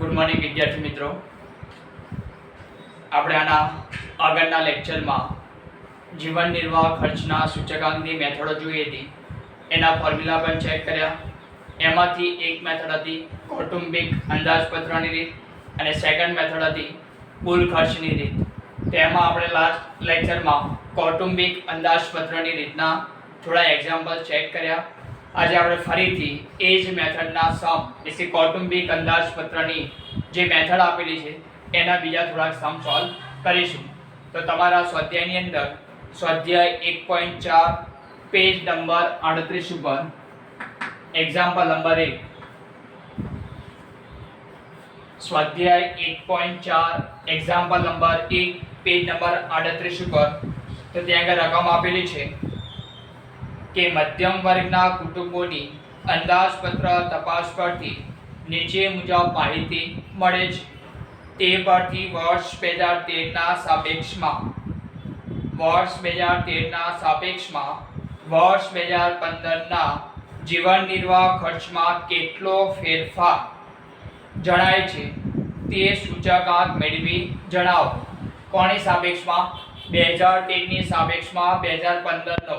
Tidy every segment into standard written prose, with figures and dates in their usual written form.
Good morning વિદ્યાર્થી મિત્રો, આપણે આના આગળના લેક્ચરમાં જીવન નિર્વાહ ખર્ચના સૂચકાંકની મેથડો જોઈ હતી, એના ફોર્મ્યુલા પણ ચેક કર્યા. એમાંથી એક મેથડ હતી કૌટુંબિક અંદાજપત્રની રીત અને સેકન્ડ મેથડ હતી કુલ ખર્ચની રીત. તેમાં આપણે લાસ્ટ લેક્ચરમાં કૌટુંબિક અંદાજપત્રની રીતના થોડા એક્ઝામ્પલ ચેક કર્યા. આજે આપણે ફરીથી એ જ મેથડના સમ એટલે કૌટુંબિક અંદાજપત્રની જે મેથડ આપેલી છે એના બીજા થોડાક સમ સોલ્વ કરીશું. તો તમારા સ્વાધ્યાયની અંદર સ્વાધ્યાય 1.4 પેજ નંબર 38 ઉપર એક્ઝામ્પલ નંબર 1, સ્વાધ્યાય 1.4 એક્ઝામ્પલ નંબર 1 પેજ નંબર 38 ઉપર. તો ત્યાં આગળ રકમ આપેલી છે કે મધ્યમ વર્ગના કુટુંબોની અંદાજપત્ર તપાસ પરથી નીચે મુજબ માહિતી મળે છે. તે પરથી વર્ષ 2013ના સાપેક્ષમાં વર્ષ 2015ના જીવન નિર્વાહ ખર્ચમાં કેટલો ફેરફાર જણાય છે તે સૂચકાંક મેળવી જણાવો. કોની સાપેક્ષમાં? 2013ની સાપેક્ષમાં 2015નો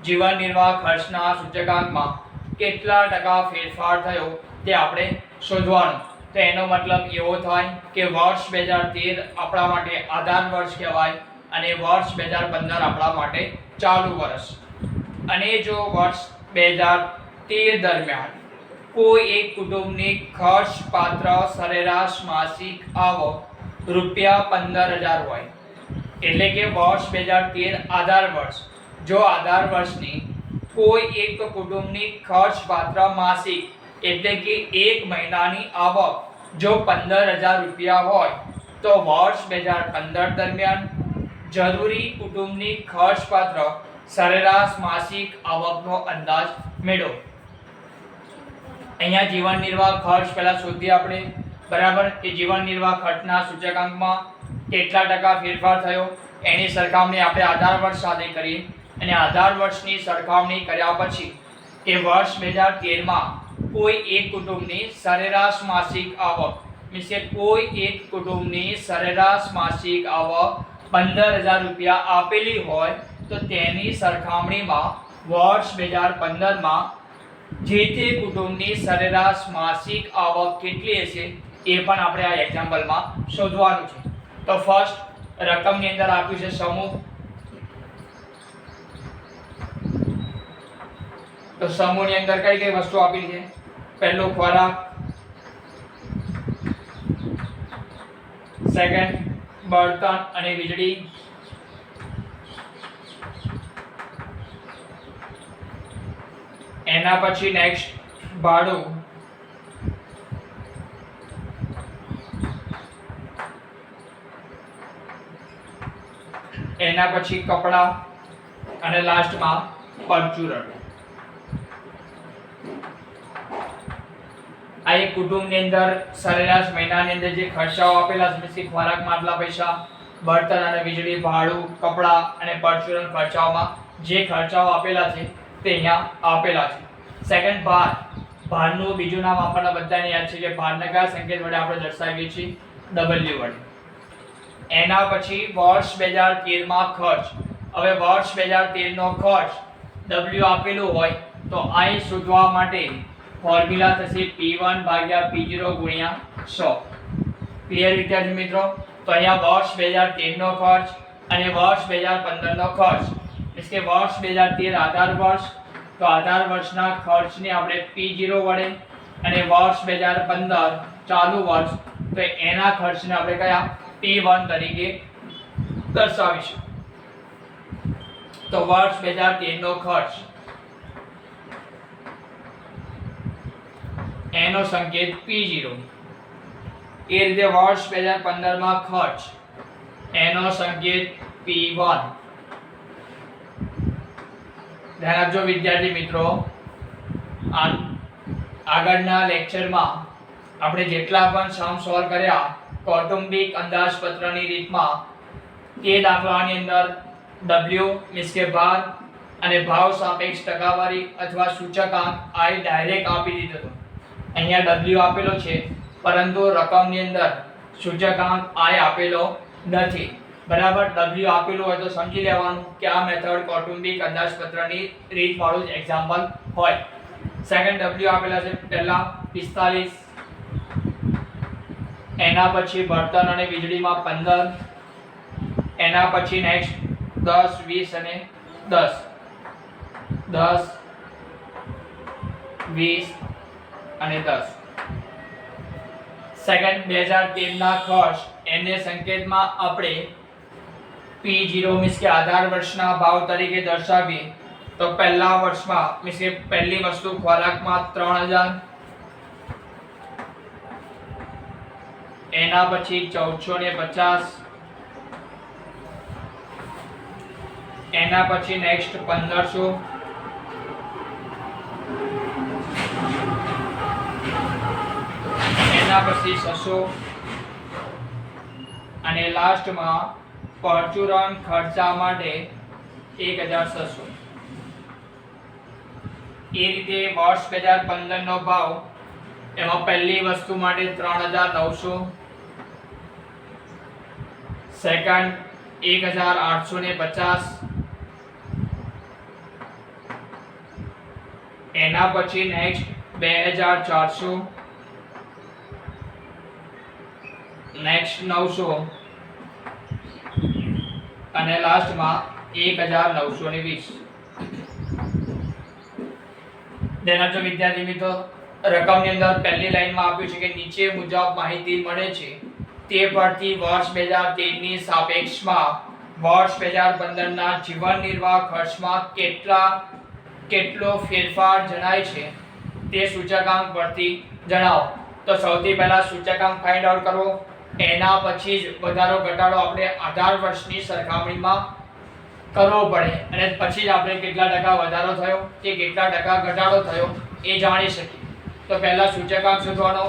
જીવન નિર્વાહ ખર્ચના સૂચકાંકમાં કેટલા ટકા ફેરફાર થયો તે આપણે શોધવાનું. તો એનો મતલબ એવો થાય કે વર્ષ 2013 આપણા માટે આધાર વર્ષ કહેવાય અને વર્ષ 2015 આપણા માટે ચાલુ વર્ષ. અને જો વર્ષ 2013 દરમિયાન કોઈ એક કુટુંબની ખર્ચ પાત્ર સરેરાશ માસિક આવક ₹15,000 હોય, એટલે કે વર્ષ 2013 આધાર વર્ષ. જો આધાર વર્ષની કોઈ એક કુટુંબની ખર્ચ પાત્ર માસિક એટલે કે એક મહિનાની આવક જો ₹15,000 હોય તો વર્ષ 2015 દરમિયાન જરૂરી કુટુંબની ખર્ચ પાત્ર સરેરાશ માસિક આવકનો અંદાજ મેળવો. અહીંયા જીવન નિર્વાહ ખર્ચ પહેલા શોધીએ આપણે, બરાબર, કે જીવન નિર્વાહ ખર્ચના સૂચકાંકમાં કેટલા ટકા ફેરફાર થયો એની સરખામણી આપણે આધાર વર્ષ સાથે કરીએ. અને આધાર વર્ષની સરખામણી કર્યા પછી કે વર્ષ 2013માં કોઈ એક કુટુંબની સરેરાશ માસિક આવક મીન્સ કે કોઈ એક કુટુંબની સરેરાશ માસિક આવક ₹15,000 આપેલી હોય તો તેની સરખામણીમાં વર્ષ 2015માં જે તે કુટુંબની સરેરાશ માસિક આવક કેટલી હશે એ પણ આપણે આ એક્ઝામ્પલમાં શોધવાનું છે. તો ફર્સ્ટ રકમની અંદર આપ્યું છે સમૂહ. તો સમૂહની અંદર કઈ કઈ વસ્તુ આપેલી છે? પહેલો ખોરાક, સેકન્ડ બળતણ અને વીજળી, એના પછી નેક્સ્ટ ભાડું, એના પછી કપડાં અને લાસ્ટમાં પરચુરણ. આ એક કુટુંબની અંદર સરેરાશ મહિનાની અંદર જે ખર્ચાઓ આપેલા છે, કે ખોરાકમાં આટલા પૈસા, બળતણ અને વીજળી, ભાડું, કપડાં અને પરચુરણ ખર્ચાઓમાં જે ખર્ચાઓ આપેલા છે તે અહીંયા આપેલા છે. સેકન્ડ ભાર. ભારનું બીજું નામ આપણને બધાને યાદ છે કે ભારને કયા સંકેત વડે આપણે દર્શાવીએ છીએ? W વડે. એના પછી વર્ષ 2013માં ખર્ચ. હવે વર્ષ 2013 નો ખર્ચ W આપેલું હોય તો અહીં શોધવા માટે ફોર્મ્યુલા થશે P1 ભાગ્યા P0 ગુણ્યા 100. ક્લિયર વિદ્યાર્થી મિત્રો? તો અહીંયા વર્ષ 2013 નો ખર્ચ અને વર્ષ 2015 નો ખર્ચ એટલે કે વર્ષ 2013 આધાર વર્ષ, તો આધાર વર્ષના ખર્ચને આપણે P0 વડે અને વર્ષ 2015 ચાલુ વર્ષ તો એના ખર્ચને આપણે કયા P1 તરીકે દર્શાવીશું. તો વર્ષ 2013 નો ખર્ચ એનો સંકેત P0. એ રીતે વર્ષ 2015 માં ખર્ચ એનો સંકેત P1. ધ્યાન આપજો વિદ્યાર્થી મિત્રો, આગળના લેક્ચરમાં આપણે જેટલા પણ સમ સોલ્વ કર્યા કૌટુંબિક અંદાજપત્રની રીતમાં તે દાખલાની અંદર W મીન્સ કે ભાર અને ભાવ સાપેક્ષ ટકાવારી અથવા સૂચકાંક આ ડાયરેક્ટ આપી દીધો હતો. અહીંયા W આપેલો છે પરંતુ રકમની અંદર સૂચકાંક I આપેલો નથી. બરાબર. W આપેલું હોય તો સમજી લેવાનું કે આ મેથડ કૌટુંબિક અંદાજપત્રની રીત વાળું જ એક્ઝામ્પલ હોય. સેકન્ડ W આપેલા છે પહેલા 45, એના પછી બળતણ અને વીજળીમાં 15, એના પછી નેક્સ્ટ 10, 20 અને 10, 10, 20 અને 10. સેકન્ડ 2013 ના ખર્ચ એને સંકેતમાં આપણે P0 મીન્સ કે આધાર વર્ષના ભાવ તરીકે દર્શાવીએ તો પહેલા વર્ષમાં મીન્સ કે પહેલી વસ્તુ ખોરાકમાં 3000, એના પછી 1450, એના પછી નેક્સ્ટ 1500, એના પછી 600 અને લાસ્ટમાં પરચુરણ ખર્ચા માટે 1600. એ રીતે વર્ષ 2015 નો ભાવ એમાં પહેલી વસ્તુ માટે 3900, સેકન્ડ 1850, એના પછી નેક્સ્ટ 2400, નેક્સ્ટ 900 અને લાસ્ટમાં 1920. તેના જો વિદ્યાર્થી મિત્રો રકમની અંદર પહેલી લાઈનમાં આપ્યું છે કે નીચે મુજબ માહિતી મળે છે તે પરથી વર્ષ 2013 ની સાપેક્ષમાં વર્ષ 2015 ના જીવન નિર્વાહ ખર્ચમાં કેટલો ફેરફાર જણાય છે તે સૂચકાંક પરથી જણાવો. તો સૌથી પહેલા સૂચકાંક ફાઇન્ડ આઉટ કરવો, એના પછી જ વધારો ઘટાડો આપણે આધાર વર્ષની સરખામણીમાં કરવો પડે અને પછી જ આપણે કેટલા ટકા વધારો થયો કે કેટલા ટકા ઘટાડો થયો એ જાણી શકીએ. તો પહેલા સૂચકાંક શોધવાનો,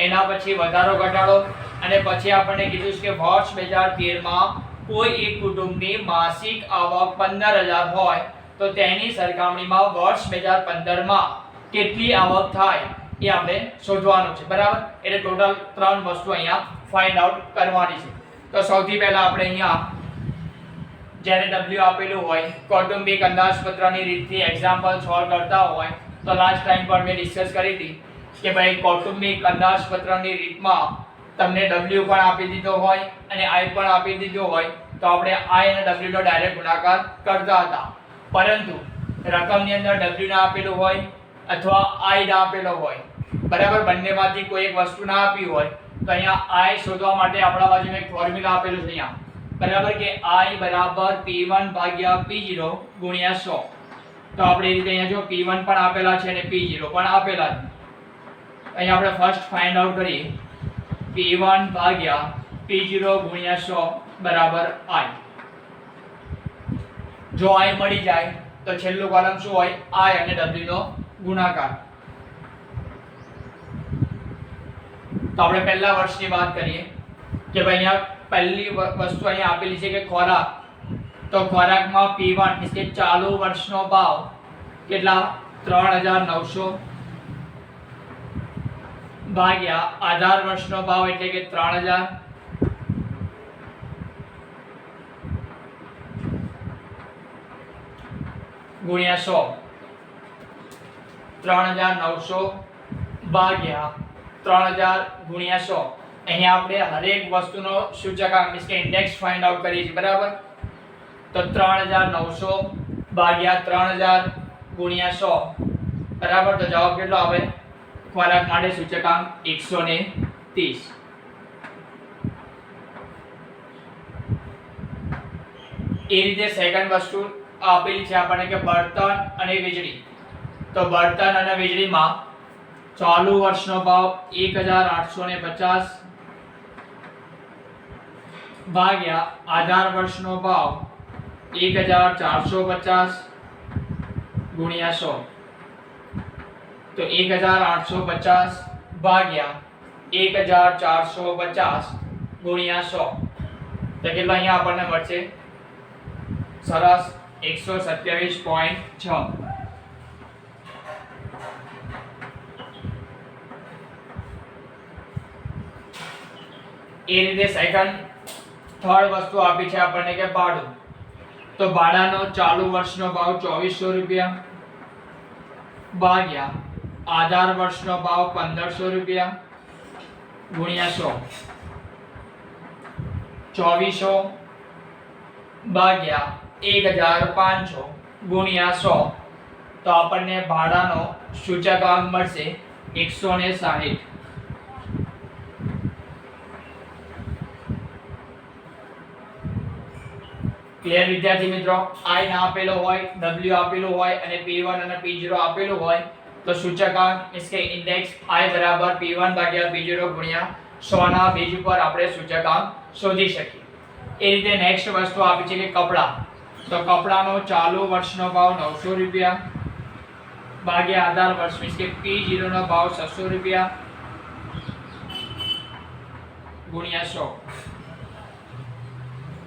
એના પછી વધારો ઘટાડો અને પછી આપણને કીધું છે કે વર્ષ 2013 માં કોઈ એક કુટુંબની માસિક આવક 15000 હોય તો તેની સરખામણીમાં વર્ષ 2015 માં કેટલી આવક થાય એ આપણે શોધવાનું છે. બરાબર. એટલે ટોટલ 3 વસ્તુ અહીંયા ફાઇન્ડ આઉટ કરવાની છે. તો સૌથી પહેલા આપણે અહીંયા જ્યારે W આપેલું હોય કૌટુંબિક અંદાજપત્રની રીતથી એક્ઝામ્પલ સોલ્વ કરતા હોય તો લાસ્ટ ટાઈમ પર મેં ડિસ્કસ કરી હતી કે ભાઈ કૌટુંબિક અંદાજપત્રની રીતમાં તમને W પણ આપી દીધો હોય અને I પણ આપી દીધો હોય તો આપણે I અને W નો ડાયરેક્ટ ગુણાકાર કરતા હતા. પરંતુ રકમની અંદર W ના આપેલું હોય અથવા I ના આપેલો હોય, બરાબર, બંનેમાંથી કોઈ એક વસ્તુ ના આપી હોય તો અહીંયા I શોધવા માટે આપણા બાજુમાં એક ફોર્મ્યુલા આપેલું છે અહીંયા, બરાબર, કે I બરાબર P1 ભાગ્યા P0 ગુણ્યા 100. તો આપણે એ રીતે અહીંયા જો P1 પણ આપેલા છે અને P0 પણ આપેલા છે. અહીંયા આપણે ફર્સ્ટ ફાઇન્ડ આઉટ કરીએ P1 ભાગ્યા P0 ગુણ્યા 100 બરાબર I. જો I મળી જાય તો છેલ્લું કોલમ શું હોય? I અને W નો ગુણાકાર. તો આપણે પહેલા વર્ષની વાત કરીએ કે ભાઈ અહીંયા પહેલી વસ્તુ અહીંયા આપેલી છે કે ખોરાક. તો ખોરાકમાં P1 એટલે કે ચાલુ વર્ષનો ભાવ કેટલા? 3900 ભાગ્યા આધાર વર્ષનો ભાવ એટલે કે 3000 ગુણ્યા 100. 3900 ભાગ્યા 3000 ગુણ્યા 100. અહીંયા આપણે હરેક વસ્તુનો સૂચકાંક મીન્સ કે ઇન્ડેક્સ ફાઇન્ડ આઉટ કરીએ છીએ. બરાબર. તો 3900 ભાગ્યા 3000 ગુણ્યા 100 બરાબર. તો જવાબ કેટલો આવે? ખોરાક માટે સૂચકાંક 130. એ રીતે સેકન્ડ વસ્તુ આપેલી છે આપણને કે બળતણ અને વીજળી. તો બળતણ અને વીજળીમાં ચાલુ વર્ષનો ભાવ 1850 ભાગ્યા આધાર વર્ષનો ભાવ 1450 ગુણ્યા 100. તો 1850 ભાગ્યા 1450 ગુણ્યા 100 તો કેટલા અહીંયા આપણને મળશે? સરસ, 127.6. એ રીતે સેકન્ડ થર્ડ વસ્તુ આપી છે આપણને કે ભાડું. તો ભાડાનો ચાલુ વર્ષનો ભાવ 2400 રૂપિયા ભાગ્યા આધાર વર્ષનો ભાવ 1500 રૂપિયા ગુણ્યા 100. 2400 ભાગ્યા 1500 ગુણ્યા 100. તો આપણને ભાડાનો સૂચકાંક મળશે 160. ક્લિયર વિદ્યાર્થી મિત્રો? I ના આપેલો હોય, W આપેલો હોય અને P1 અને P0 આપેલું હોય તો સૂચકાંક મીન્સ કે ઇન્ડેક્સ I બરાબર P1 ભાગ્યા P0 ગુણ્યા 100 ના બેઝ ઉપર આપણે સૂચકાંક શોધી શકીએ. એ રીતે નેક્સ્ટ વસ્તુ આપી છે કે કપડા. તો કપડાનો ચાલુ વર્ષનો ભાવ 900 રૂપિયા ભાગ્યા આધાર વર્ષ મીન્સ કે P0 નો ભાવ 600 રૂપિયા ગુણ્યા 100.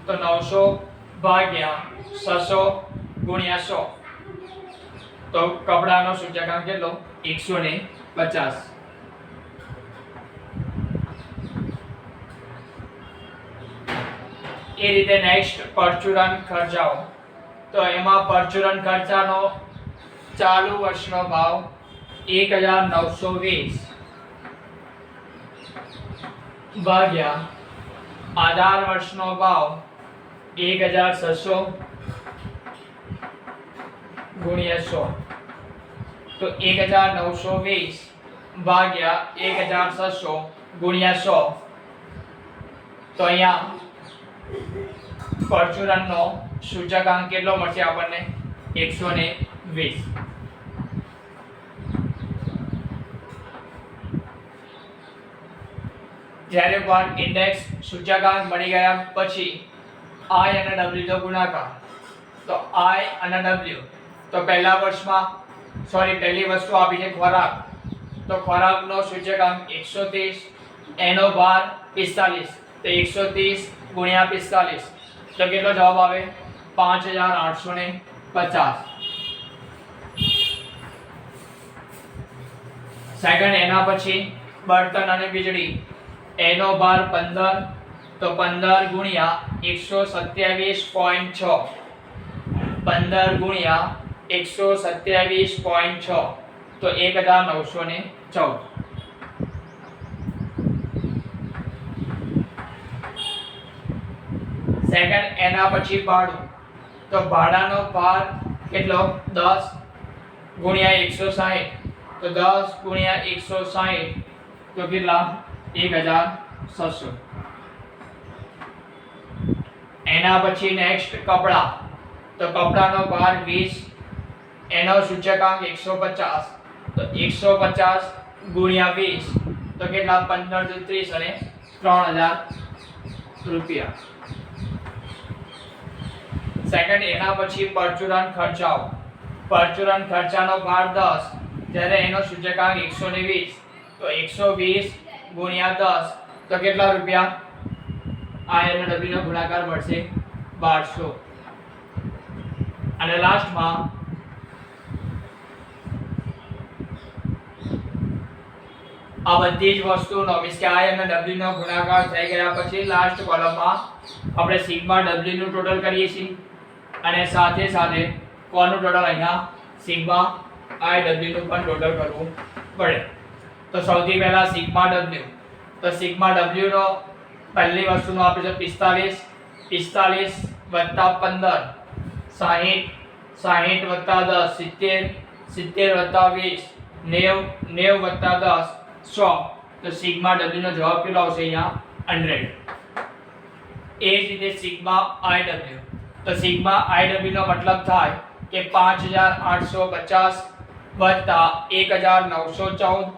તો 900 ભાગ્યા 600 ગુણ્યા 100. તો કપડાનો સૂચકાંક કેટલો? 150. એ રીતે નેક્સ્ટ પરચુરણ ખર્ચાઓ. તો એમાં પરચુરણ ખર્ચાનો ચાલુ વર્ષનો ભાવ 1920 ભાગ્યા આધાર વર્ષનો ભાવ 1600 ગુણ્યા 100. તો 1920 ભાગ્યા 1600 ગુણ્યા 100. તો અહીંયા પરચુરણનો સૂચકાંક કેટલો મળશે આપણને? 120. જ્યારે પણ ઇન્ડેક્સ સૂચકાંક મળી ગયા પછી I અને W નો ગુણાકાર. તો I અને W. તો પહેલા વર્ષમાં પહેલી વસ્તુ આપી છે ખોરાક. તો ખોરાકનો સૂચકાંક 130, એનો ભાર 45. તો 130 ગુણ્યા 45. તો કેટલો જવાબ આવે? 5850. સેકન્ડ એના પછી બળતણ અને વીજળી. એનો ભાર 15. તો 15 ગુણ્યા 127.6. 15 ગુણ્યા 127.6. તો 1914. સેકન્ડ એના પછી ભાડું. તો ભાડાનો ભાર કેટલો? 10 ગુણ્યા 160. તો 10 ગુણ્યા 160. તો કેટલા? 1600. એના પછી નેક્સ્ટ કપડા. તો કપડાનો ભાર 20, એનો સૂચકાંક 150. તો 150 ગુણ્યા 20. તો કેટલા? 1530 અને 3000 રૂપિયા. સેકન્ડ એના પછી પરચુરણ ખર્ચાઓ. પરચુરણ ખર્ચાનો ભાર 10, જ્યારે એનો સૂચકાંક 120. તો 120 ગુણ્યા 10. તો કેટલા રૂપિયા? I અને W નો ગુણાકાર મળશે 1200. અને લાસ્ટમાં આ બધી જ વસ્તુનો મીન્સ કે I અને W નો ગુણાકાર થઈ ગયા પછી લાસ્ટ કોલમમાં આપણે સિગ્મા W નું ટોટલ કરીએ છીએ અને સાથે સાથે કોનું ટોટલ? અહીંયા સિગ્મા I W નું પણ ટોટલ કરવું પડે. તો સૌથી પહેલા સિગ્મા W. તો સિગ્મા W નો પહેલી વસ્તુનો આપણે છે 45. 45 વત્તા 15 60. 60 વત્તા 10 70. 70 વત્તા 20 90. 90 વત્તા 10 100. તો સિગ્મા W નો જવાબ કેટલો આવશે? અહીંયા 100. એ જ રીતે સિગ્મા IW. તો સિગ્મા IW નો મતલબ થાય કે 5850 વત્તા 1914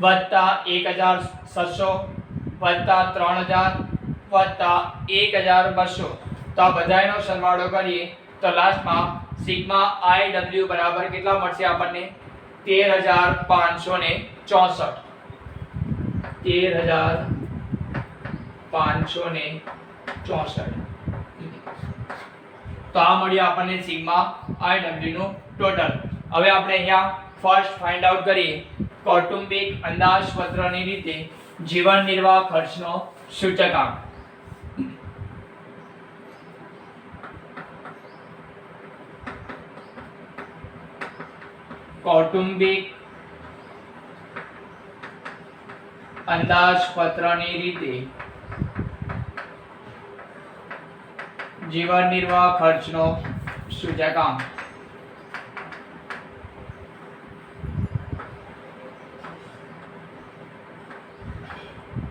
વત્તા 1600 વત્તા 3000 વત્તા 1200. તો આ બધાનો સરવાળો કરીએ તો લાસ્ટમાં સિગ્મા IW બરાબર કેટલા મળશે આપણને? 13564. 13564. તો આ મળ્યું આપણને સિગ્મા IW નું ટોટલ. હવે આપણે અહીંયા ફર્સ્ટ ફાઇન્ડ આઉટ કરીએ કૌટુંબિક અંદાજપત્રની રીતે જીવન નિર્વાહ ખર્ચનો સૂચકાંક કૌટુંબિક અંદાજપત્રની રીતે જીવન નિર્વાહ ખર્ચનો સૂચકાંક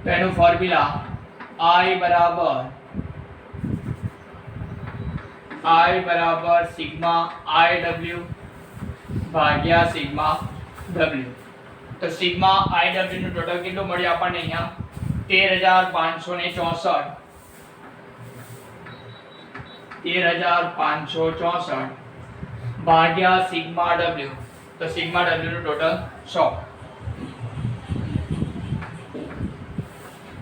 તેનું ફોર્મ્યુલા I બરાબર સિગ્મા IW ભાગ્યા સિગ્મા W. તો સિગ્મા IW નું ટોટલ કેટલું મળ્યું આપણને અહીંયા 13564 ભાગ્યા સિગ્મા W. તો સિગ્મા W નું ટોટલ 100.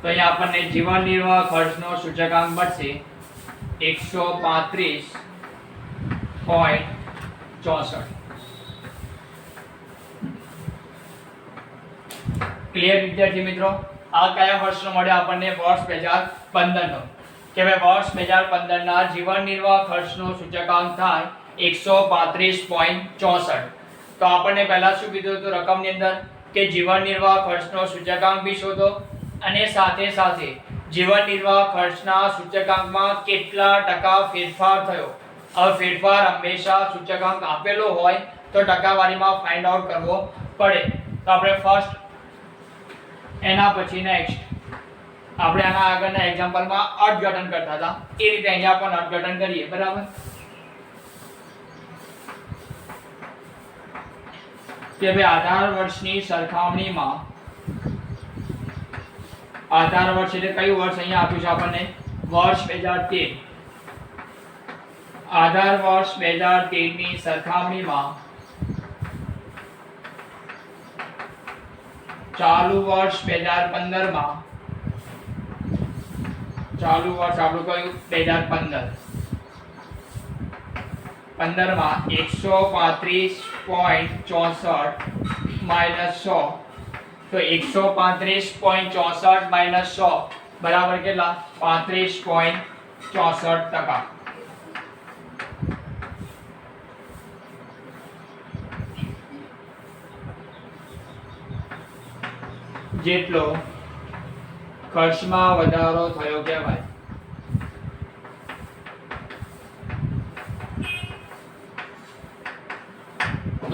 તો અહીંયા આપણને જીવન નિર્વાહ ખર્ચનો સૂચકાંક મળશે 135.64. ક્લિયર વિદ્યાર્થી મિત્રો? આ કયા વર્ષનો મળ્યો આપણને? વર્ષ 2015 નો. કે ભાઈ વર્ષ 2015 ના જીવન નિર્વાહ ખર્ચનો સૂચકાંક થાય 135.64. તો આપણને પહેલા શું કીધું હતું રકમની અંદર કે જીવન નિર્વાહ ખર્ચનો સૂચકાંક બી શોધો અને સાથે સાથે જીવન નિર્વાહ ખર્ચના સૂચકાંકમાં કેટલા ટકા ફેરફાર થયો. હવે ફેરફાર હંમેશા સૂચકાંક આપેલો હોય તો ટકાવારીમાં ફાઇન્ડ આઉટ કરવો પડે. તો આપણે ફર્સ્ટ એના પછી નેક્સ્ટ આપણે આના આગળના એક્ઝામ્પલમાં અર્થઘટન કરતા હતા એ રીતે અહીંયા પણ અર્થઘટન કરીએ. બરાબર? કે ભાઈ આધાર વર્ષની સરખામણીમાં આધાર વર્ષ એટલે કયું વર્ષ અહીંયા આપ્યું છે આપણને? વર્ષ 2013. આધાર વર્ષ 2013 ની સરખામણીમાં ચાલુ વર્ષ 2015 માં ચાલુ વર્ષ આપણું કયું? 2015 માં 135.64 માઈનસ 100. તો 135.64 માઈનસ 100 બરાબર કેટલા? 35.64%. જેટલો ખર્ચમાં વધારો થયો કહેવાય.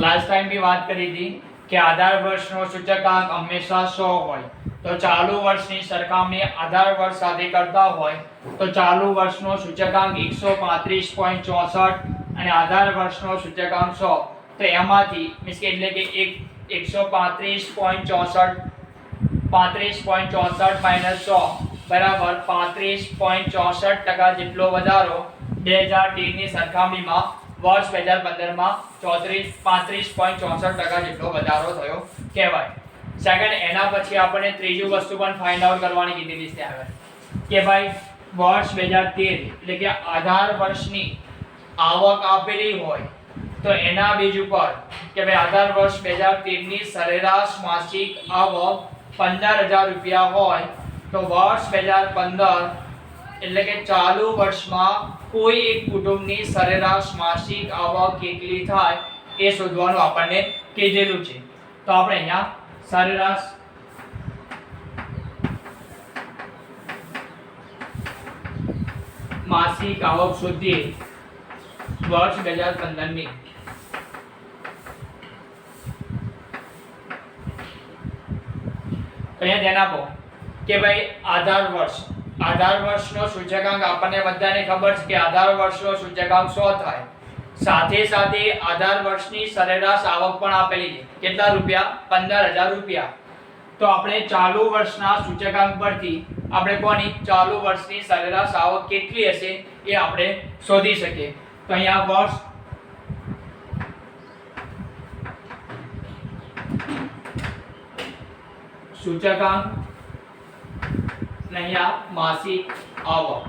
લાસ્ટ ટાઈમ બી વાત કરી હતી કે આધાર વર્ષનો સૂચકાંક હંમેશા 100 હોય. તો ચાલુ વર્ષની સરખામણી આધાર વર્ષ સાથે કરતા હોય તો ચાલુ વર્ષનો સૂચકાંક 135.64 અને આધાર વર્ષનો સૂચકાંક 100. તો એમાંથી મીન્સ કે એટલે કે 135.64 માઈનસ 100 બરાબર 35.64% જેટલો વધારો 2013 ની સરખામણીમાં વર્ષ 2015 માં 35.64% જેટલો વધારો થયો કહેવાય. સેકન્ડ એના પછી આપણે ત્રીજી વસ્તુ પણ ફાઇન્ડ આઉટ કરવાની કીધેલી છે આગળ કે ભાઈ વર્ષ 2013 એટલે કે આધાર વર્ષની આવક આપેલી હોય તો એના બેઝ ઉપર કે ભાઈ આધાર વર્ષ 2013 ની સરેરાશ માસિક આવક 15,000 રૂપિયા હોય તો વર્ષ 2015 એટલે કે ચાલુ વર્ષમાં કોઈ એક કુટુંબની સરેરાશ માસિક આવક કેટલી થાય એ શોધવાનું આપણને કીધેલું છે. તો આપણે અહીંયા સરેરાશ માસિક આવક શોધીએ વર્ષ 2015 ની. અહીંયા ધ્યાન આપો કે ભાઈ આધાર વર્ષનો સૂચકાંક આપણને બધાને ખબર છે કે આધાર વર્ષનો સૂચકાંક 100 થાય. સાથે સાથે આધાર વર્ષની સરેરાશ આવક પણ આપેલી છે. કેટલા રૂપિયા? 15,000 રૂપિયા. તો આપણે ચાલુ વર્ષના સૂચકાંક પરથી આપણે કોની ચાલુ વર્ષની સરેરાશ આવક કેટલી હશે એ આપણે શોધી શકીએ. તો અહીંયા વર્ષ સૂચકાંક અહીંયા માસિક આવક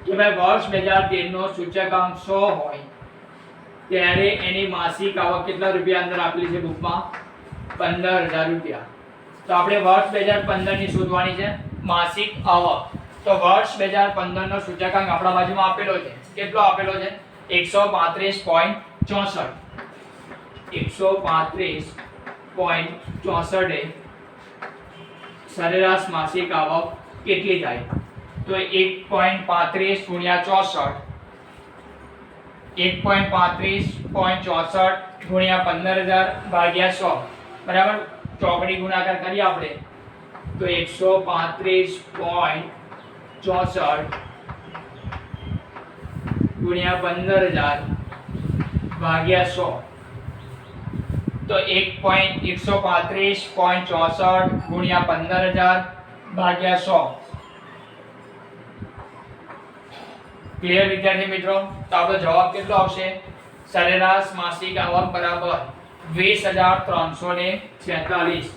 કે ભાઈ વર્ષ 2013 નો સૂચકાંક 100 હોય ત્યારે એની માસિક આવક કેટલા રૂપિયા અંદર આપેલી છે બુકમાં? 15,000 રૂપિયા. તો આપણે વર્ષ 2015 ની શોધવાની છે માસિક આવક. તો વર્ષ 2015 નો સૂચકાંક આપણા બાજુમાં આપેલો છે. કેટલો આપેલો છે? 135.64. 135.64 એ સરેરાશ માસિક આવક કેટલી થાય? તો 1.35 ગુણ્યા 64, 1.35.64 ગુણ્યા 15,000 ભાગ્યા 100, બરાબર. ચોકડી ગુણાકાર કરીએ આપણે તો 135.64 ગુણ્યા 15,000 ભાગ્યા 100, તો 135.64 ગુણ્યા 15,000 ભાગ્યા 100. ક્લિયર વિદ્યાર્થી મિત્રો? તો આપણો જવાબ કેટલો આવશે? સરેરાશ માસિક આવક બરાબર 20,346.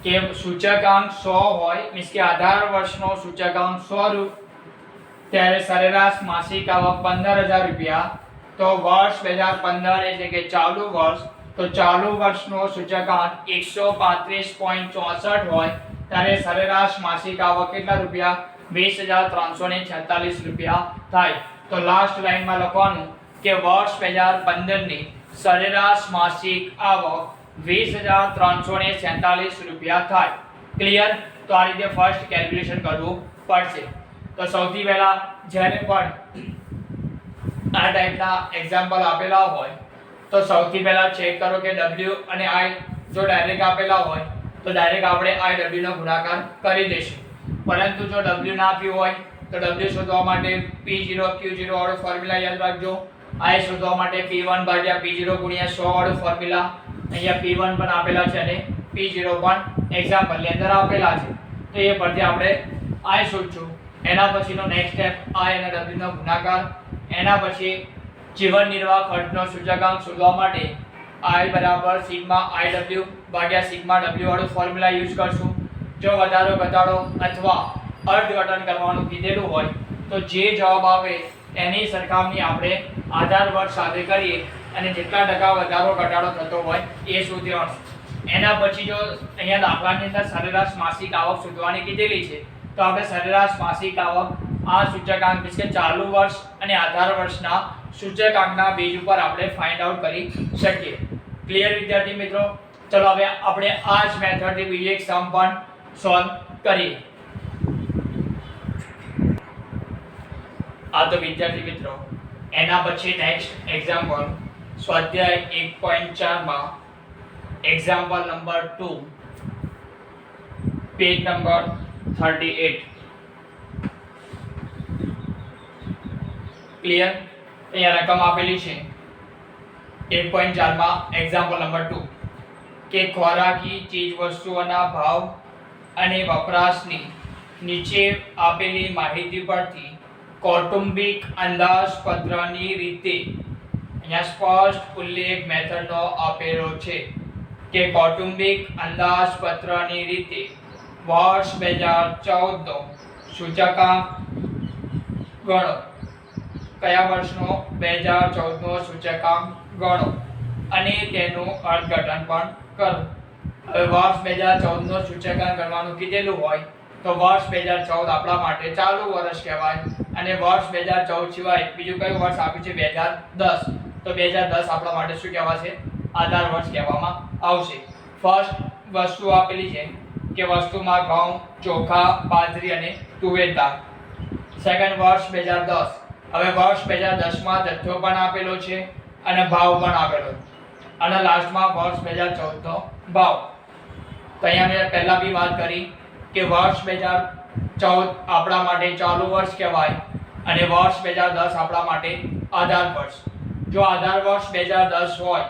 કે સૂચકાંક 100 હોય, મીન્સ કે આધાર વર્ષનો સૂચકાંક 100 ત્યારે સરેરાશ માસિક આવક 15,000 રૂપિયા. તો વર્ષ 2015 એટલે કે ચાલુ વર્ષ, તો ચાલુ વર્ષનો સૂચકાંક 135.64 હોય ત્યારે સરેરાશ માસિક આવક કેટલા રૂપિયા? 20,346 રૂપિયા થાય. તો લાસ્ટ લાઈનમાં લખવાનું કે વર્ષ 2015 ની સરેરાશ માસિક આવક 20,346 રૂપિયા થાય. ક્લિયર? તો આ રીતે ફર્સ્ટ કેલ્ક્યુલેશન કરવું પડશે. તો સૌથી પહેલા જ્યારે પણ આ ટાઈપના એક્ઝામ્પલ આપેલા હોય તો સૌથી પહેલા ચેક કરો કે W અને I જો ડાયરેક્ટ આપેલા હોય તો ડાયરેક્ટ આપણે I W નો ગુણાકાર કરી દઈશું. પરંતુ જો W ના આપ્યું હોય તો W શોધવા માટે P0 Q0 વાળો ફોર્મ્યુલા યાદ રાખજો. I શોધવા માટે P1 ભાગ્યા P0 ગુણ્યા 100 વાળો ફોર્મ્યુલા. અહીંયા P1 પણ આપેલા છે અને P0 પણ એક્ઝામ્પલ ની અંદર આપેલા છે. તો એ પરથી આપણે I શોધશું. એના પછીનો નેક્સ્ટ સ્ટેપ I અને W નો ગુણાકાર. એના પછી જીવન નિર્વાહ ખર્ચનો સૂચકાંક શોધવા માટે I બરાબર સિગ્મા IW ભાગ્યા સિગ્મા W વાળો ફોર્મ્યુલા યુઝ કરશું. જો વધારો ઘટાડો અથવા અર્થઘટન કરવાનું કીધેલું હોય તો જે જવાબ આવે એની સરખામણી આપણે આધાર વર્ષ સાથે કરીએ અને જેટલા ટકા વધારો ઘટાડો થતો હોય એ શોધવાનું. એના પછી જો અહીંયા દાખલાની અંદર સરેરાશ માસિક આવક શોધવાની કીધેલી છે તો આપણે સરેરાશ માસિક આવક આ સૂચકાંક એટલે કે ચાલુ વર્ષ અને આધાર વર્ષના સૂચકાંકના બેઝ ઉપર આપણે ફાઇન્ડ આઉટ કરી શકીએ. ક્લિયર વિદ્યાર્થી મિત્રો? ચલો હવે આપણે આ જ મેથડથી બીજો એક સમ પણ સોલ્વ કરીએ. આ તો વિદ્યાર્થી મિત્રો એના પછી નેક્સ્ટ એક્ઝામ્પલ સ્વાધ્યાય 1.4 માં example number 2 page number 38. Clear? અહીંયા રકમ આપેલી છે 1.4 માં એક્ઝામ્પલ નંબર 2 કે ખોરાકી ચીજ વસ્તુઓના ભાવ અને વપરાશની નીચે આપેલી માહિતી પરથી કૌટુંબિક અંદાજપત્રની રીતે અહીંયા સ્પષ્ટ ઉલ્લેખ મેથડનો આપેલો છે કે કૌટુંબિક અંદાજપત્રની રીતે વર્ષ 2014 નો સૂચકાંક ગણો. કયા વર્ષનો? 2014 નો સૂચકાંક ગણો અને તેનું અર્થઘટન પણ કરો. હવે વર્ષ 2014 નો સૂચકાંક ગણવાનું કીધેલું હોય તો વર્ષ 2014 આપણા માટે ચાલુ વર્ષ કહેવાય અને વર્ષ 2014 સિવાય બીજું કયું વર્ષ આપ્યું છે? 2010. તો 2010 આપણા માટે શું કહેવાશે? આધાર વર્ષ કહેવામાં આવશે. ફર્સ્ટ વસ્તુ આપેલી છે કે વસ્તુમાં ઘઉં, ચોખા, બાજરી અને તુવેર દાળ. સેકન્ડ વર્ષ 2010. હવે વર્ષ 2010 માં જથ્થો પણ આપેલો છે અને ભાવ પણ આપેલો છે અને લાસ્ટમાં વર્ષ 2014 નો ભાવ. તો અહીંયા મેં પહેલા બી વાત કરી કે વર્ષ 2014 આપણા માટે ચાલુ વર્ષ કહેવાય અને વર્ષ 2010 આપણા માટે આધાર વર્ષ. જો આધાર વર્ષ 2010 હોય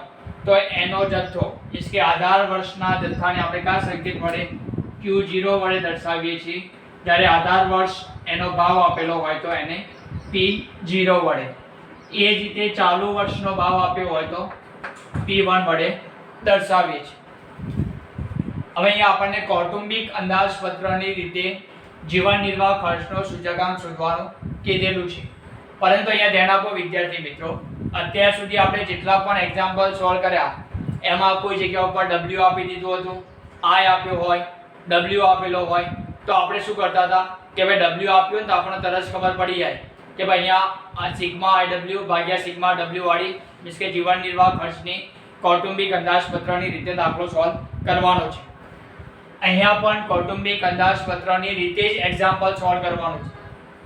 તો એનો જથ્થો એટલે કે આધાર વર્ષના જથ્થાને આપણે કયા સંકેત વડે? Q0 વડે દર્શાવીએ છીએ. જ્યારે આધાર વર્ષ એનો ભાવ આપેલો હોય તો એને P0 વડે. એ જ રીતે ચાલુ વર્ષનો ભાવ આપ્યો હોય તો P1 વડે દર્શાવીએ છીએ. હવે અહીંયા આપણને કૌટુંબિક અંદાજપત્રની રીતે જીવન નિર્વાહ ખર્ચનો સૂચકાંક શોધવાનું કીધેલું છે. પરંતુ અહીંયા ધ્યાન આપો વિદ્યાર્થી મિત્રો, અત્યાર સુધી આપણે જેટલા પણ એક્ઝામ્પલ સોલ્વ કર્યા એમાં કોઈ જગ્યા ઉપર w આપી દીધું હતું, i આપ્યો હોય, w આપેલો હોય તો આપણે શું કરતા હતા કે ભાઈ w આપ્યો ને તો આપણને તરત ખબર પડી જાય કે ભાઈ અહીંયા આ સિગ્મા iw ભાગ્યા સિગ્મા w વાળી મીન્સ કે જીવન નિર્વાહ ખર્ચની કૌટુંબિક અંદાજપત્રની રીતે દાખલો સોલ્વ કરવાનો છે. અહીંયા પણ કૌટુંબિક અંદાજપત્રની રીતે જ એક્ઝામ્પલ સોલ્વ કરવાનું છે,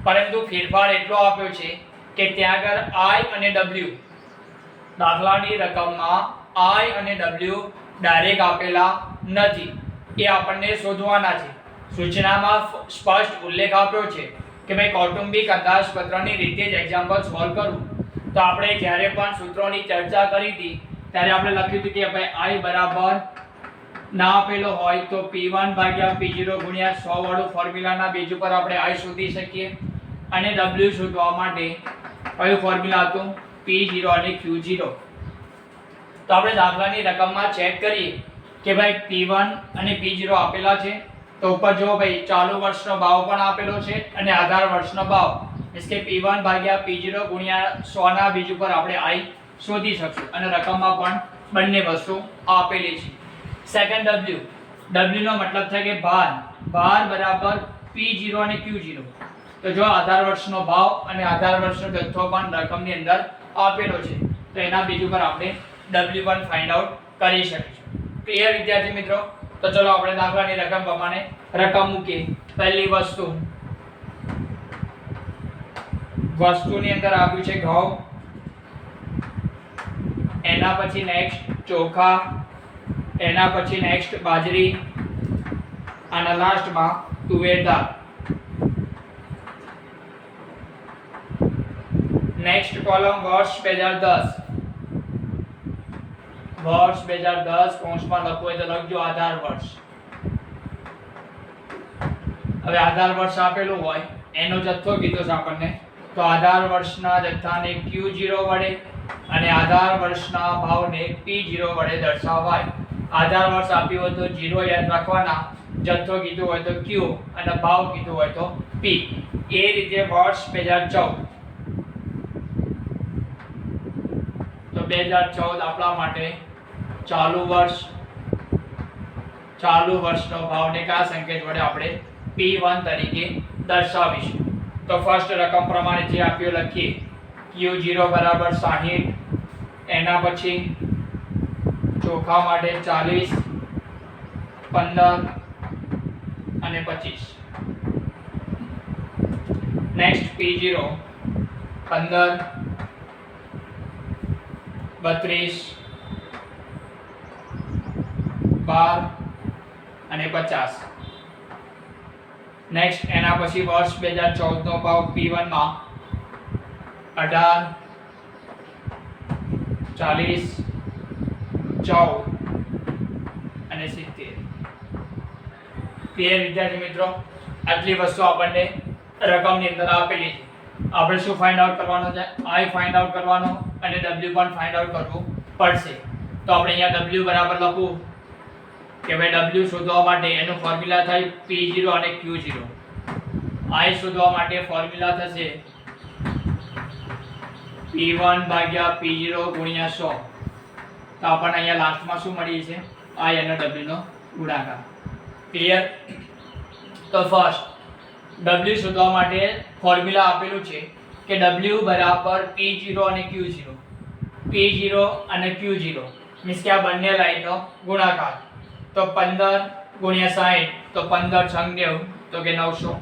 પરંતુ ફેરફાર એટલો આપ્યો છે કે ત્યાં આગળ i અને w દાખલાની રકમમાં i અને w ડાયરેક્ટ આપેલા નથી, એ આપણને શોધવાના છે. સૂચનામાં સ્પષ્ટ ઉલ્લેખ આપ્યો છે કે ભાઈ કૌટુંબિક અંદાજપત્રની રીતે જ એક્ઝામ્પલ સોલ્વ કરવું. તો આપણે જ્યારે પણ સૂત્રોની ચર્ચા કરી હતી ત્યારે આપણે લખ્યું હતું કે ભાઈ i બરાબર ના આપેલો હોય તો p1 ભાગ્યા p0 ગુણ્યા 100 વાળું ફોર્મ્યુલાના બેઝ ઉપર આપણે i શોધી શકીએ, અને w શોધવા માટે કયું ફોર્મ્યુલા હતું p0 અને q0. તો આપણે દાખલાની રકમમાં ચેક કરીએ કે ભાઈ p1 અને p0 આપેલા છે, તો ઉપર જો ભાઈ ચાલુ વર્ષનો ભાવ પણ આપેલો છે અને આધાર વર્ષનો ભાવ મીન્સ કે p1 ભાગ્યા p0 ગુણ્યા 100 ના બીજ ઉપર આપણે i શોધી શકશું, અને રકમમાં પણ બંને વસ્તુ આપેલી છે. સેકન્ડ w નો મતલબ થાય કે ભાર બરાબર p0 અને q0. તો જો આધાર વર્ષનો ભાવ અને આધાર વર્ષનો જથ્થો પણ રકમની અંદર આપેલો છે તો એના બીજ ઉપર આપણે w1 ફાઇન્ડ આઉટ કરી શકીશું. ક્લિયર વિદ્યાર્થી મિત્રો? તો ચલો આપણે દાખલાની રકમ પ્રમાણે રકમ મૂકીએ. પહેલી વસ્તુની અંદર આપ્યું છે ઘઉં, એના પછી નેક્સ્ટ ચોખા, એના પછી નેક્સ્ટ બાજરી, અને લાસ્ટમાં તુવેર દાળ. નેક્સ્ટ કોલમ વર્ષ 2010, વર્ષ 2010 કૌંસમાં લખવું હોય તો લખજો આધાર વર્ષ. હવે આધાર વર્ષ આપેલું હોય એનો જથ્થો કીધો છે આપણને, તો આધાર વર્ષના જથ્થાને Q0 વડે અને આધાર વર્ષના ભાવને P0 વડે દર્શાવાય. આધાર વર્ષ આપ્યું હોય તો 0 યાદ રાખવાના, જથ્થો કીધું હોય તો Q અને ભાવ કીધું હોય તો P. એ રીતે વર્ષ 2014, તો 2014 આપણા માટે ચાલુ વર્ષનો ભાવને કયા સંકેત વડે આપણે P1 તરીકે દર્શાવીશું. તો ફર્સ્ટ રકમ પ્રમાણે જે આપ્યો લખીએ Q0 બરાબર 60, એના પછી ચોખા માટે 40, 15 અને 25. નેક્સ્ટ P0 15, 32, 12 અને 50. નેક્સ્ટ એના પછી વર્ષ 2014 નો ભાવ P1 માં 18, 40, 14 અને 70. ક્લિયર વિદ્યાર્થી મિત્રો? આટલી વસ્તુ આપણને રકમની અંદર આપેલી છે. આપણે શું ફાઇન્ડ આઉટ કરવાનો છે? i ફાઇન્ડ આઉટ કરવાનો અને w પણ ફાઇન્ડ આઉટ કરવું પડશે. તો આપણે અહીંયા w બરાબર લખવું કે ભાઈ w શોધવા માટે એનું ફોર્મ્યુલા થાય p0 અને q0. i શોધવા માટે ફોર્મ્યુલા થશે p1 ભાગ્યા p0 ગુણ્યા 100. તો આપણને અહીંયા લાસ્ટમાં શું મળી છે? i અને w નો ગુણાકાર. ક્લિયર? તો ફર્સ્ટ w શોધવા માટે ફોર્મ્યુલા આપેલું છે કે w બરાબર p0 અને q0. p0 અને q0 મીન્સ કે આ બંને લાઈનનો ગુણાકાર. તો 15 ગુણ્યા 60 તો 15 છંગ 90 તો કે 900.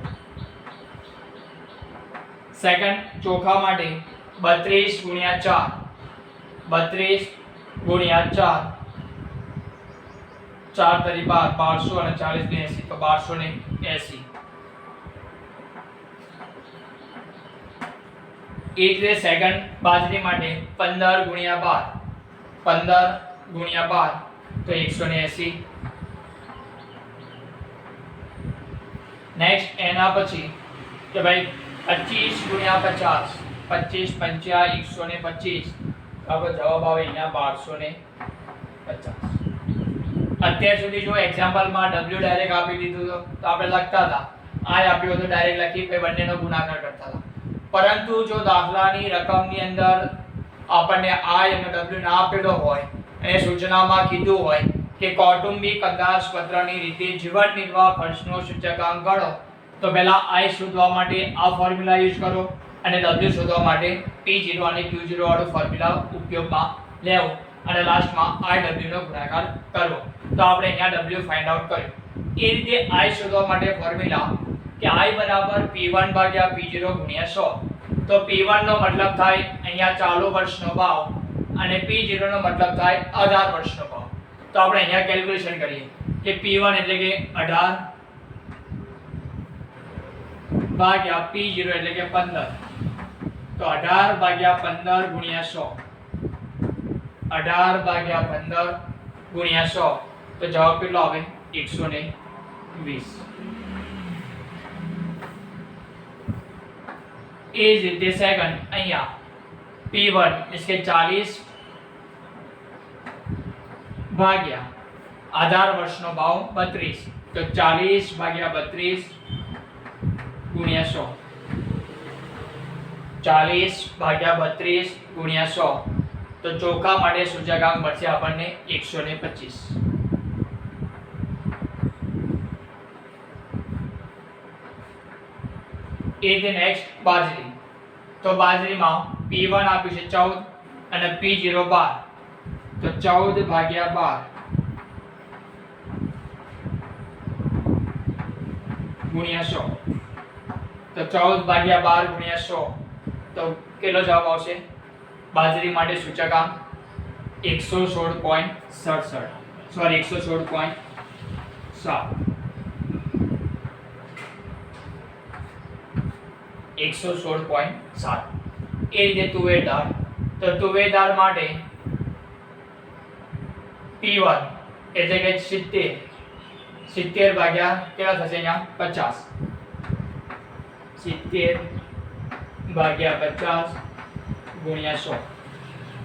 સેકન્ડ ચોખા માટે 32 ગુણ્યા 4, 32 ગુણ્યા 4, 4 તરી 1200 અને 40 ને 80 તો 1280. એ રીતે સેકન્ડ બાજરી માટે 15 ગુણ્યા 12, 15 ગુણ્યા 12 તો 180. નેક્સ્ટ એના પછી કે ભાઈ 25 ગુણ્યા 50, 25 પંચા 125, આપણો જવાબ આવે અહીંયા 1250. અત્યાર સુધી જો એક્ઝામ્પલમાં w ડાયરેક્ટ આપી દીધું તો આપણે લખતા હતા, i આપ્યો તો ડાયરેક્ટ લખી પછી બંનેનો ગુણાકાર કરતા હતા. પરંતુ જો દાખલાની રકમની અંદર આપણને આઈ અને ડબલ્યુ ના આપેલો હોય અને સૂચનામાં કીધું હોય કે કૌટુંબિક અંદાજપત્રની રીતે જીવન નિર્વાહ ખર્ચનો સૂચકાંક ગણો, તો પહેલા આઈ શોધવા માટે આ ફોર્મ્યુલા યુઝ કરો અને ડબલ્યુ શોધવા માટે P0 અને Q0 વાળું ફોર્મ્યુલા ઉપયોગમાં લેવું અને લાસ્ટમાં આઈ ડબલ્યુ નો ગુણાકાર કરવો. તો આપણે અહીંયા ડબલ્યુ ફાઇન્ડ આઉટ કર્યું. એ રીતે આઈ શોધવા માટે ફોર્મ્યુલા કે I બરાબર P1 ભાગ્યા P0 ગુણ્યા 100. તો P1 નો મતલબ થાય અહીંયા ચાલુ વર્ષનો ભાવ અને P0 નો મતલબ થાય 18 વર્ષનો ભાવ. તો આપણે અહીંયા કેલ્ક્યુલેશન કરીએ કે P1 એટલે કે 18 ભાગ્યા P0 એટલે કે 15. તો 18 ભાગ્યા 15 ગુણ્યા 100. 18 ભાગ્યા 15 ગુણ્યા 100. તો જવાબ કેટલો આવે? 120. એ જ રીતે સેકન્ડ અહીંયા P1 એટલે કે 40 ભાગ્યા 18 વર્ષનો ભાવ 32. તો 40 ભાગ્યા 32 ગુણ્યા 100. 40 ભાગ્યા 32 ગુણ્યા 100. તો ચોખા માટે સૂચકાંક મળશે આપણને 125. એ જ નેક્સ્ટ બાજરી. તો બાજરીમાં P1 આપ્યું છે 14 અને P0 12. તો 14 ભાગ્યા 12 ગુણ્યા 100. તો 14 ભાગ્યા 12 ગુણ્યા 100. તો કેટલો જવાબ આવશે? બાજરી માટે સૂચકાંક 116.67. સોરી 116.7. 116.7. એ રીતે તુવેર દાળ. તો તુવેર દાળ માટે P1 એટલે કે 70. 70 ભાગ્યા કેટલા થશે અહીંયા? 50. 70 ભાગ્યા 50 ગુણ્યા 100.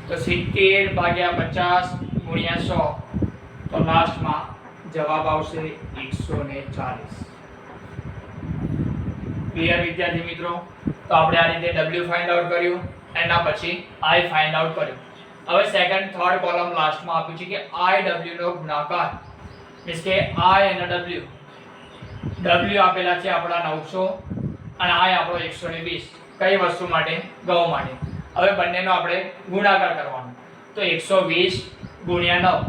તો 70 ભાગ્યા 50 ગુણ્યા 100. તો લાસ્ટમાં જવાબ આવશે 140. ક્લિયર વિદ્યાર્થી મિત્રો? તો આપણે આ રીતે W ફાઇન્ડ આઉટ કર્યું, એના પછી I ફાઇન્ડ આઉટ કર્યું. હવે સેકન્ડ થર્ડ કોલમ લાસ્ટમાં આપ્યું છે કે IW નો ગુણાકાર, મીન્સ કે I અને W. W આપેલા છે આપણા 900 અને I આપણો 120. કઈ વસ્તુ માટે? ઘઉં માટે. હવે બંનેનો આપણે ગુણાકાર કરવાનો. તો 120 ગુણ્યા 9.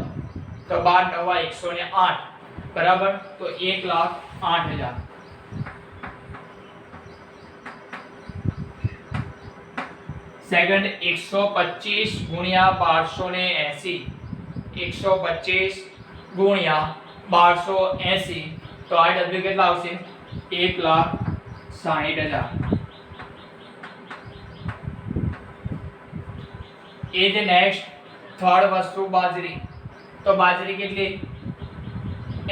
તો 12 9 108 બરાબર. તો 1,08,000. સેકન્ડ 125 ગુણ્યા 1280. 125 ગુણ્યા 1280. તો IW કેટલા આવશે? 1,60,000. એ જ નેક્સ્ટ થર્ડ વસ્તુ બાજરી. તો બાજરી કેટલી?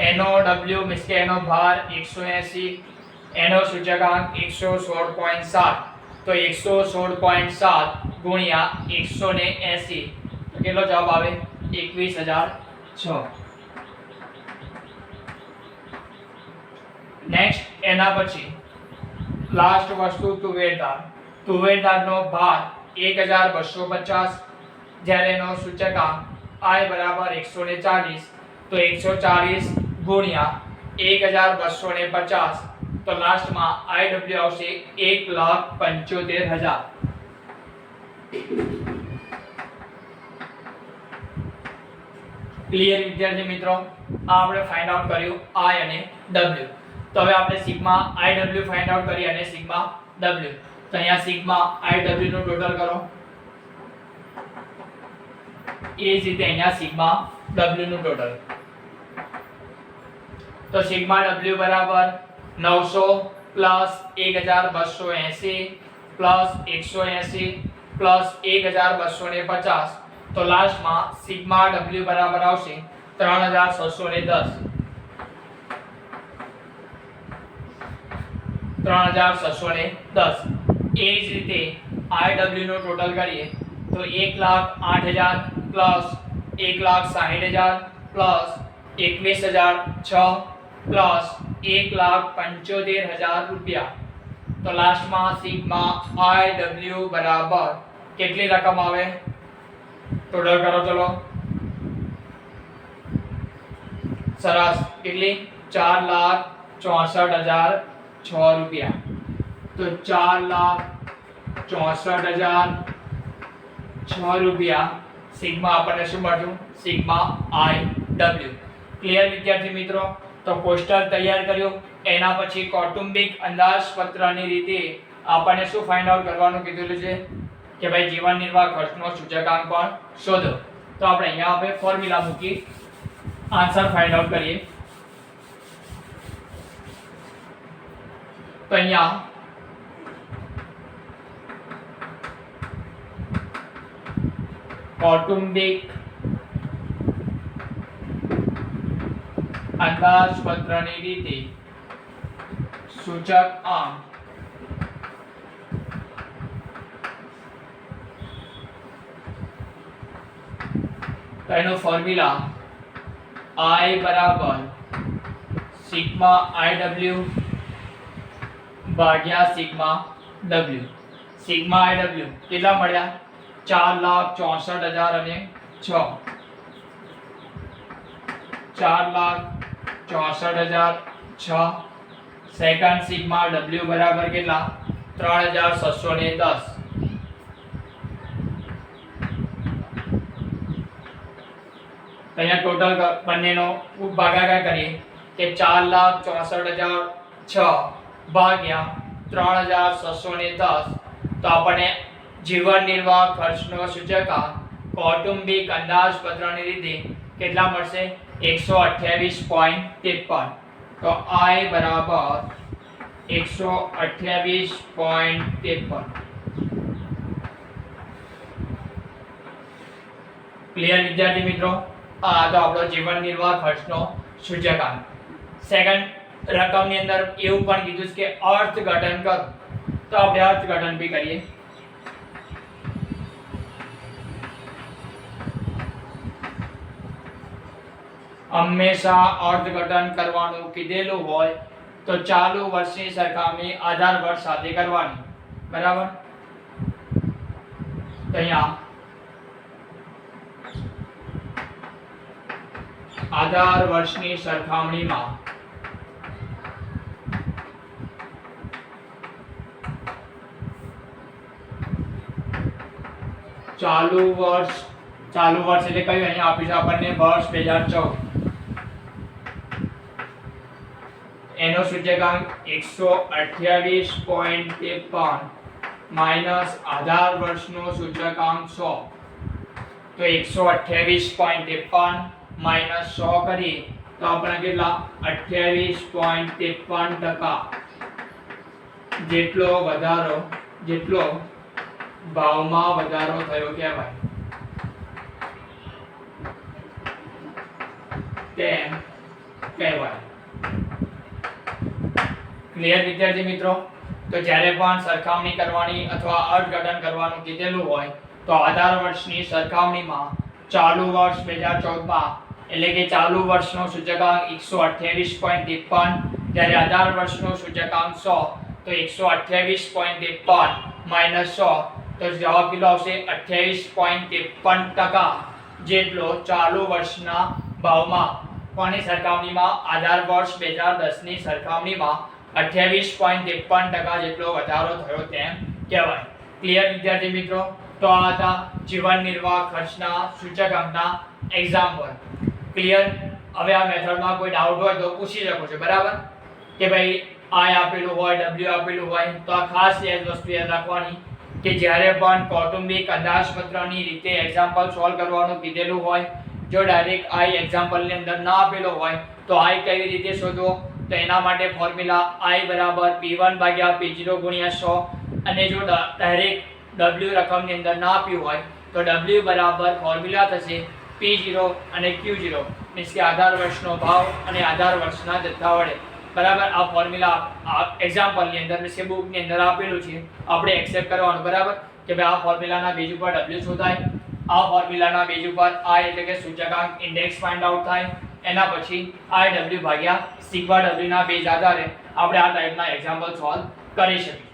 એનો W મીન્સ કે એનો ભાર 180, એનો સૂચકાંક 116.7. તો 116.7 ગુણ્યા 180. તો કેટલો જવાબ આવે? 21,006. નેક્સ્ટ એના પછી લાસ્ટ વસ્તુ તુવેર દાળ. તુવેર દાળનો ભાર 1,250, જ્યારે એનો સૂચકાંક I બરાબર 140. તો 140 ગુણ્યા 1,250. તો લાસ્ટમાં IW આવશે 1,75,000. ક્લિયર વિદ્યાર્થી મિત્રો? આ આપણે ફાઇન્ડ આઉટ કર્યું I અને W. તો હવે આપણે સિગ્મા IW ફાઇન્ડ આઉટ કરીએ અને સિગ્મા W. તો અહીંયા સિગ્મા IW નું ટોટલ કરો. એ જ રીતે અહીંયા સિગ્મા W નું ટોટલ. તો સિગ્મા W બરાબર 900 પ્લસ 1,280 પ્લસ 180 પ્લસ 1,250. તો લાસ્ટમાં સિગ્મા W બરાબર આવશે 3,610. 3,610. એ જ રીતે IW નો ટોટલ કરીએ તો 1,08,000 પ્લસ 1,60,000 પ્લસ 21,006 પ્લસ 1,75,000 રૂપિયા. તો લાસ્ટમાં સિગ્મા આઈ ડબલ્યુ બરાબર કેટલી રકમ આવે ટોટલ કરો ચલો સરસ કેટલી 4,64,006 રૂપિયા તો 4,64,006 રૂપિયા સિગ્મા આપણને શું મળ્યું સિગ્મા આઈ ડબલ્યુ ક્લિયર વિદ્યાર્થી મિત્રો તો કોષ્ટક તૈયાર કર્યું એના પછી કૌટુંબિક અંદાજપત્રની રીતે આપણને શું ફાઇન્ડ આઉટ કરવાનું કીધેલું છે કે ભાઈ જીવન નિર્વાહ ખર્ચનો સૂચકાંક પણ શોધો તો આપણે અહીંયા આપણે ફોર્મ્યુલા મૂકી આન્સર ફાઇન્ડ આઉટ કરીએ તો અહીંયા કૌટુંબિક અંદાજપત્રની રીતે સૂચકાંક તો એનો ફોર્મ્યુલા I બરાબર સિગ્મા IW ભાગ્યા સિગ્મા W સિગ્મા IW કેટલા મળ્યા 4,64,006 4,64,006 સેકન્ડ સિગ્મા W બરાબર કેટલા 3,610 અહીંયા ટોટલ બંનેનો ભાગાકાર કરીએ કે 4,64,006 ભાગ્યા 3,610 તો આપણને જીવન નિર્વાહ ખર્ચનો સૂચકાંક કૌટુંબિક અંદાજપત્રની રીતે કેટલા મળશે 128.53 તો I બરાબર 128.53 ક્લિયર વિદ્યાર્થી મિત્રો આ તો આપણો જીવન નિર્વાહ ખર્ચનો સૂચકાંક સેકન્ડ રકમની અંદર એવું પણ કીધું છે કે અર્થઘટન કરો તો આપણે અર્થઘટન બી કરીએ હંમેશા અર્થઘટન કરવાનું કીધેલું હોય તો ચાલુ વર્ષની સરખામણી આધાર વર્ષ સાથે કરવાની બરાબર તો અહીંયા આધાર વર્ષની સરખામણીમાં ચાલુ વર્ષ એટલે કયું અહીંયા આપીશું આપણને વર્ષ 2014 એનો સૂચકાંક 128.53 માઈનસ આધાર વર્ષનો સૂચકાંક 100 તો 128.53 માઈનસ 100 કરીએ તો આપણે કેટલા 28.53% જેટલો ભાવમાં વધારો થયો કહેવાય તેમ કહેવાય ક્લિયર વિદ્યાર્થી મિત્રો તો જ્યારે પણ સરખામણી કરવાની અથવા અર્થઘટન કરવાનું કીધેલું હોય તો આધાર વર્ષની સરખામણીમાં ચાલુ વર્ષ 2014 માં એટલે કે ચાલુ વર્ષનો સૂચકાંક 128.53 જ્યારે આધાર વર્ષનો સૂચકાંક 100 તો 128.53 માઈનસ 100 તો જવાબ કેટલો આવશે 28.53% જેટલો ચાલુ વર્ષના ભાવમાં કોની સરખામણીમાં આધાર વર્ષ 2010 ની સરખામણીમાં 28.53% જેટલો વધારો થયો તેમ કહેવાય ક્લિયર વિદ્યાર્થી મિત્રો તો આ હતા જીવન નિર્વાહ ખર્ચના સૂચકાંકના એક્ઝામ્પલ ક્લિયર હવે આ મેથડમાં કોઈ ડાઉટ હોય તો પૂછી શકો છો બરાબર કે ભાઈ I આપેલું હોય W આપેલું હોય તો આ ખાસ એ વસ્તુ યાદ રાખવાની કે જ્યારે પણ કૌટુંબિક અંદાજપત્રની રીતે એક્ઝામ્પલ સોલ્વ કરવાનું કીધેલું હોય જો ડાયરેક્ટ I એક્ઝામ્પલની અંદર ના આપેલો હોય તો I કેવી રીતે શોધવો તો એના માટે ફોર્મ્યુલા I બરાબર P1 ભાગ્યા P0 ગુણ્યા 100 અને જો ડાયરેક્ટ W રકમની અંદર ના આપ્યું હોય તો W બરાબર ફોર્મ્યુલા થશે P0 અને Q0 મીન્સ કે આધાર વર્ષનો ભાવ અને આધાર વર્ષના જથ્થા વડે બરાબર આ ફોર્મ્યુલા આ એક્ઝામ્પલની અંદર મીન્સ કે બુકની અંદર આપેલું છે આપણે એક્સેપ્ટ કરવાનું બરાબર કે ભાઈ આ ફોર્મ્યુલાના બેઝ ઉપર W શોધાય આ ફોર્મ્યુલાના બેઝ ઉપર I એટલે કે સૂચકાંક ઇન્ડેક્સ ફાઇન્ડ આઉટ થાય એના પછી IW ભાગ્યા સિગ્મા W ના બેઝ આધારે આપણે આ ટાઈપના એક્ઝામ્પલ સોલ્વ કરી શકીએ